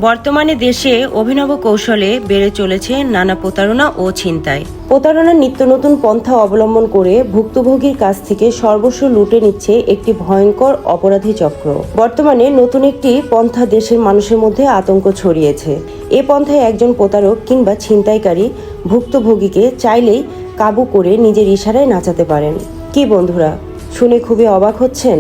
বর্তমানে দেশে অভিনব কৌশলে বেড়ে চলেছে নানা প্রতারণা ও ছিনতাই। প্রতারণার নিত্য নতুন পন্থা অবলম্বন করে ভুক্তভোগীর কাছ থেকে সর্বস্ব লুটে নিচ্ছে একটি ভয়ঙ্কর অপরাধী চক্র। বর্তমানে নতুন একটি পন্থা দেশের মানুষের মধ্যে আতঙ্ক ছড়িয়েছে। এ পন্থায় একজন প্রতারক কিংবা ছিনতাইকারী ভুক্তভোগীকে চাইলেই কাবু করে নিজের ইশারায় নাচাতে পারেন। কি বন্ধুরা, শুনে খুবই অবাক হচ্ছেন?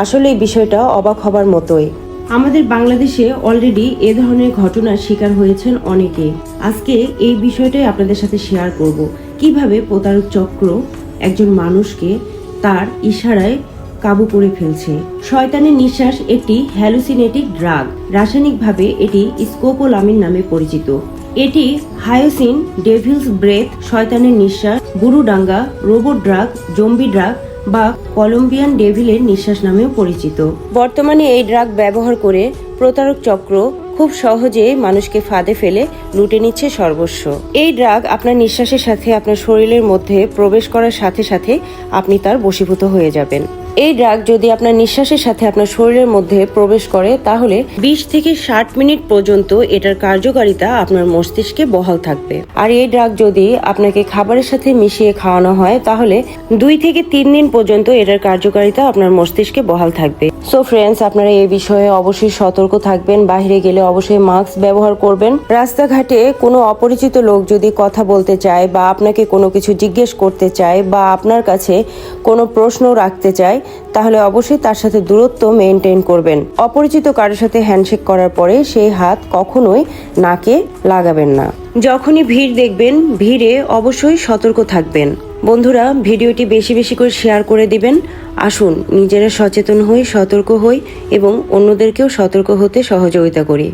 আসলে এই বিষয়টা অবাক হবার মতোই। আমাদের বাংলাদেশে অলরেডি এ ধরনের ঘটনার শিকার হয়েছেন অনেকে। আজকে এই বিষয়টাই আপনাদের সাথে শেয়ার করব, কিভাবে প্রতারক চক্র একজন মানুষকে তার ইশারায় কাবু করে ফেলছে। শয়তানের নিঃশ্বাস একটি হ্যালুসিনেটিক ড্রাগ। রাসায়নিকভাবে এটি স্কোপোলামিন নামে পরিচিত। এটি হায়োসিন, ডেভিলস ব্রেথ, শয়তানের নিঃশ্বাস, বুরুডাঙ্গা, রোবট ড্রাগ, জম্বি ড্রাগ বা কলম্বিয়ান ডেভিলের নিঃশ্বাস নামেও পরিচিত। বর্তমানে এই ড্রাগ ব্যবহার করে প্রতারক চক্র খুব সহজে মানুষকে ফাঁদে ফেলে লুটে নিচ্ছে সর্বস্ব। এই ড্রাগ আপনার নিঃশ্বাসের সাথে আপনার শরীরের মধ্যে প্রবেশ করার সাথে সাথে আপনি তার বশীভূত হয়ে যাবেন। এই ড্রাগ যদি আপনার নিঃশ্বাসের সাথে আপনার শরীরের মধ্যে প্রবেশ করে তাহলে 20 থেকে 60 মিনিট পর্যন্ত এটার কার্যকারিতা আপনার মস্তিষ্কে বহাল থাকবে। আর এই ড্রাগ যদি আপনাকে খাবারের সাথে মিশিয়ে খাওয়ানো হয় তাহলে 2 থেকে 3 দিন পর্যন্ত এটার কার্যকারিতা আপনার মস্তিষ্কে বহাল থাকবে। সো ফ্রেন্ডস, আপনারা এই বিষয়ে অবশ্যই সতর্ক থাকবেন। বাইরে গেলে অবশ্যই মাস্ক ব্যবহার করবেন। রাস্তাঘাটে কোনো অপরিচিত লোক যদি কথা বলতে চায় বা আপনাকে কোনো কিছু জিজ্ঞেস করতে চায় বা আপনার কাছে কোনো প্রশ্ন রাখতে চায় তাহলে অবশ্যই তার সাথে দূরত্ব মেনটেন করবেন। অপরিচিত কারোর সাথে হ্যান্ডশেক করার পরে সেই হাত কখনোই নাকে লাগাবেন না। যখনই ভিড় দেখবেন, ভিড়ে অবশ্যই সতর্ক থাকবেন। বন্ধুরা, ভিডিওটি বেশি বেশি করে শেয়ার করে দিবেন। আসুন নিজেরা সচেতন হই, সতর্ক হই এবং অন্যদেরকেও সতর্ক হতে সহযোগিতা করি।